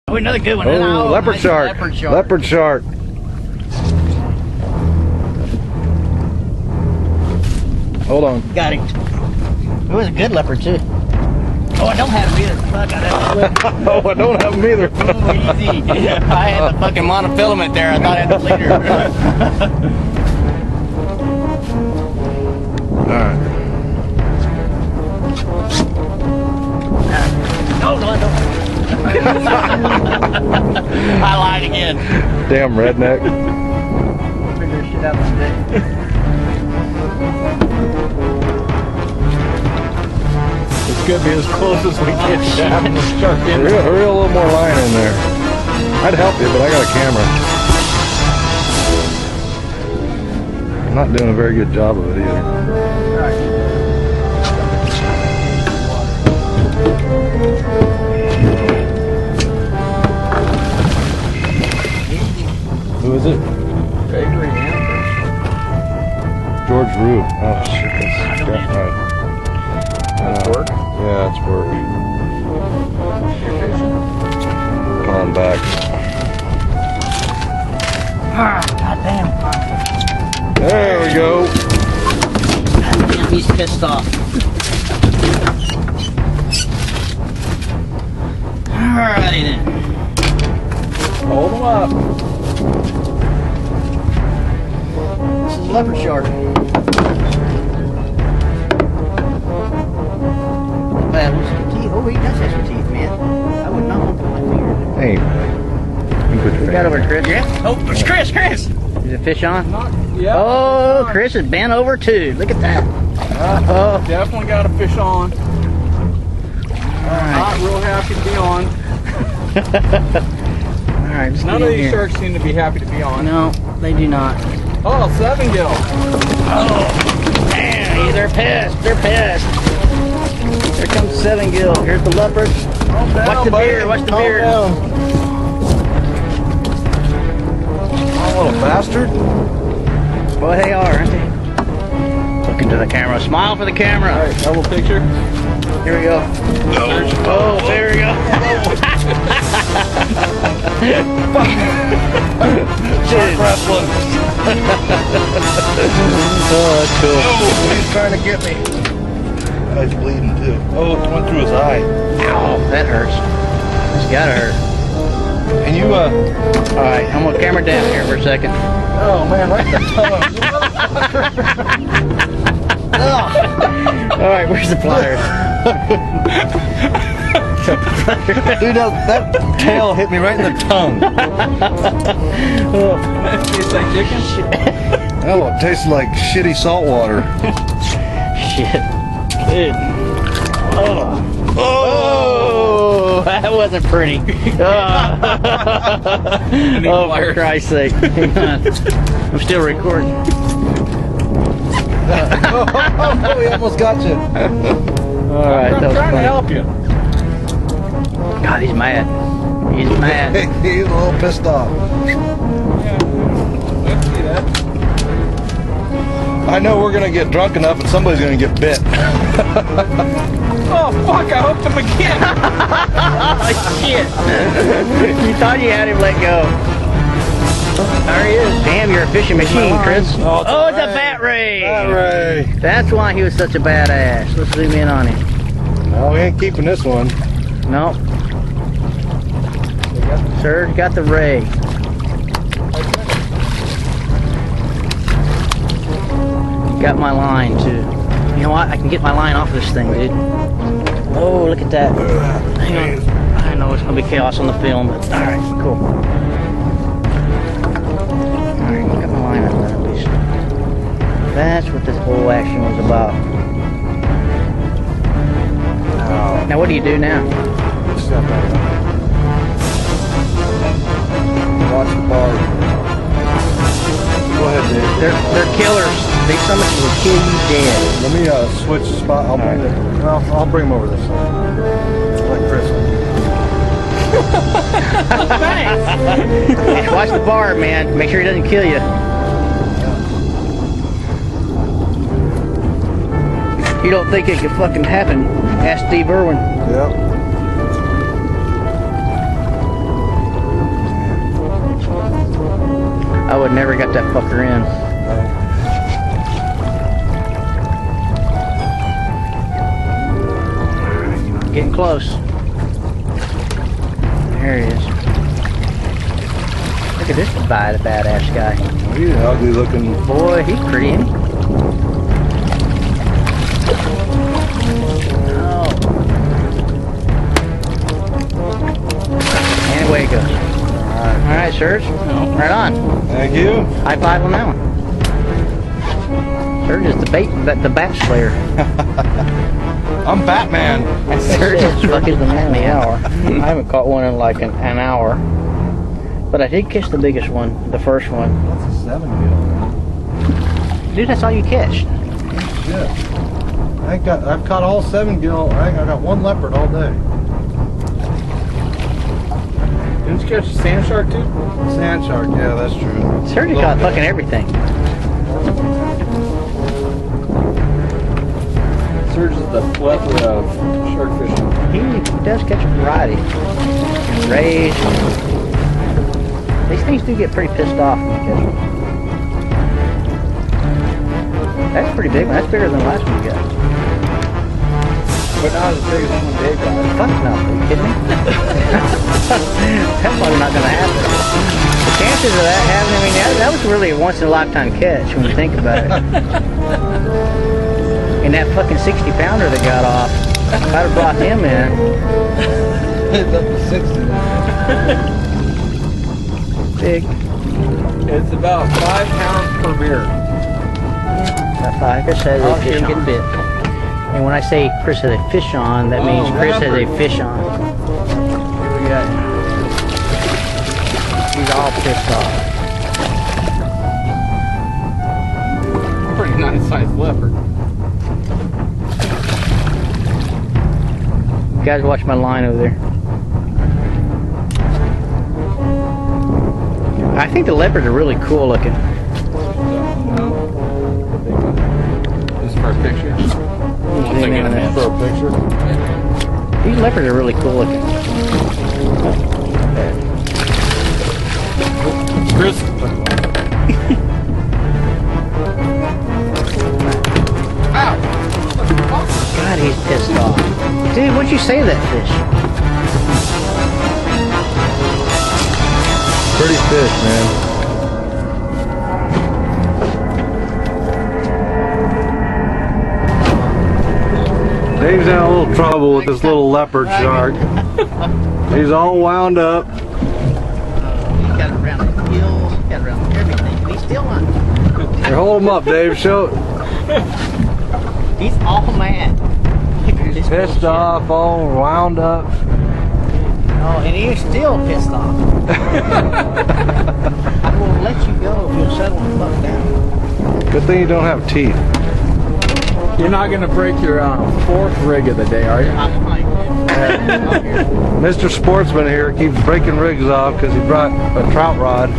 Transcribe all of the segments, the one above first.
Oh, another good one. Oh, leopard nice shark. Leopard shark. Leopard shark. Hold on. Got him. It was a good leopard too. Oh, I don't have him either. Fuck, I don't. Oh, I don't have them either. Oh, easy. I had the fucking monofilament there. I thought I had the leader. Alright. No, no, no. I lied again. Damn redneck. Figure shit out today. It's gonna be as close as we get to having the shark in there. Hurry a little more line in there. I'd help you, but I got a camera. I'm not doing a very good job of it either. Who is it? Gregory Hampton. George Rue. Oh shit, that's got my... That's work? Yeah, that's work. Come on back. God damn. There we go. God damn, he's pissed off. Alrighty then. Hold them up. This is a leopard shark. Bad with some teeth. Oh, he does have some teeth, man. I would not want to put my finger in there. Hey, you put your We got finger over in Chris. Yeah? Oh, it's Chris, Chris. Is the fish on? Yeah. Oh, Chris is bent over too. Look at that. Oh. Definitely got a fish on. Alright. Not real happy to be on. Alright, just None get of in these here. sharks seem to be happy to be on. No, they do not. Oh, 7-gill. Oh, damn, they're pissed. They're pissed. Here comes 7-gill. Here's the leopard. Watch the beard. Watch the beard. Oh, little bastard. Boy, they are, aren't they? Look into the camera. Smile for the camera. All right, double picture. Here we go. Oh, there we go. Shark wrestling. Oh, that's cool. Oh, he's trying to get me. Oh, he's bleeding too. Oh, it went through his eye. Ow, that hurts. It's gotta hurt. And you, Alright, I'm gonna camera down here for a second. oh man, right there. Alright, where's the pliers? Dude, that tail hit me right in the tongue. Tastes like chicken. Oh, it tastes like shitty salt water. Shit. Dude. Oh. Oh, that wasn't pretty. Oh, for Christ's sake. Hang on. I'm still recording. Oh, he almost got you. Alright, I'm that was trying to funny. help you. God, he's mad. He's mad. He's a little pissed off. Yeah. Let's see that. I know we're gonna get drunk enough and somebody's gonna get bit. Oh, fuck, I hooked him again. Oh, shit. You thought you had him let go. There he is. Damn, you're a fishing machine, Chris. Oh, Oh, it's a bat ray. Bat ray. That's why he was such a badass. Let's zoom in on him. No, we ain't keeping this one. No. Sir, got the ray. Got my line too. You know what? I can get my line off this thing, dude. Oh, look at that. Hang on. I know it's gonna be chaos on the film, but all right, cool. All right, got my line undone at least. That's what this whole action was about. Now, what do you do now? Watch the bar. Go ahead, Dave. They're killers. They summons will kill you dead. Let me switch the spot. I'll bring it. Well, I'll bring him over this way. Like Chris. Thanks. Watch the bar, man. Make sure he doesn't kill you. You don't think it could fucking happen? Ask Steve Irwin. Yep. Never got that fucker in. Getting close. There he is. Look at this badass guy. He's an ugly looking. Boy, he's pretty, ain't he? Oh. And away it goes. Alright, Serge. Right on. Thank you. High five on that one. Serge is the bat slayer. I'm Batman. Serge is fucking the man of the hour. I haven't caught one in like an hour. But I did catch the biggest one, the first one. That's a 7 gill. Dude, that's all you catch. Yeah. I've caught all 7 gill. I got one leopard all day. Didn't you catch a sand shark too? Sand shark, yeah, that's true. Serge caught fucking everything. Serge is the plethora of shark fishing. He does catch a variety. Rays. These things do get pretty pissed off when you catch them. That's a pretty big one. That's bigger than the last one we got. But not as big as the one Dave got. Fuck no. Are you kidding me? That's probably not going to happen. The chances of that happening, I mean, that was really a once in a lifetime catch when you think about it. And that fucking 60 pounder that got off, if I'd have brought him in. It's up to 60. Big. It's about 5 pounds per beer. Like I said, Oh, they fish getting on. bit. And when I say Chris has a fish on, that means Chris has a fish on. Here we go. He's all pissed off. Pretty nice sized leopard. You guys watch my line over there. I think the leopards are really cool looking. This is for a picture. Once I get them in. For a picture. These leopards are really cool looking. Chris. Ow! God, he's pissed off. Dude, what'd you say to that fish? Pretty fish, man. Dave's in a little trouble with this little leopard shark. He's all wound up. He's got it around the gills, he's got it around everything, and he's still not. Here, hold him up, Dave. Show. He's all mad. He's pissed off, all wound up. Oh, and he's still pissed off. I will let you go if you'll settle the fuck down. Good thing you don't have teeth. You're not going to break your 4th rig of the day, are you? I'm fine, dude. Mr. Sportsman here keeps breaking rigs off because he brought a trout rod.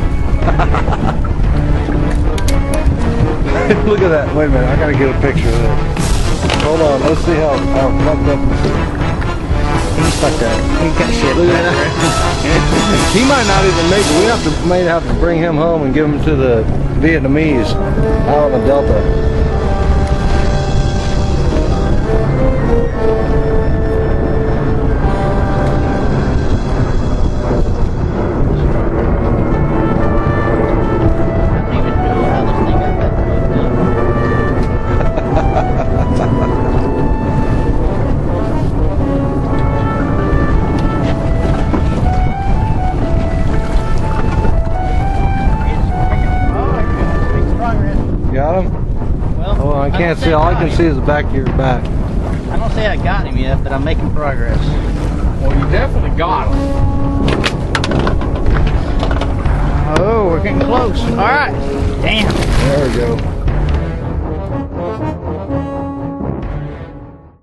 Look at that. Wait a minute. I got to get a picture of this. Hold on. Let's see how fucked up this is. He's fucked up. He got shit. Look at that. He might not even make it. We may have to bring him home and give him to the Vietnamese out on the Delta. Got him? Well, Oh, I can't see. All I can see is the back of your back. I don't say I got him yet, but I'm making progress. Well, you definitely got him. Oh, we're getting close. All right. Damn. There we go.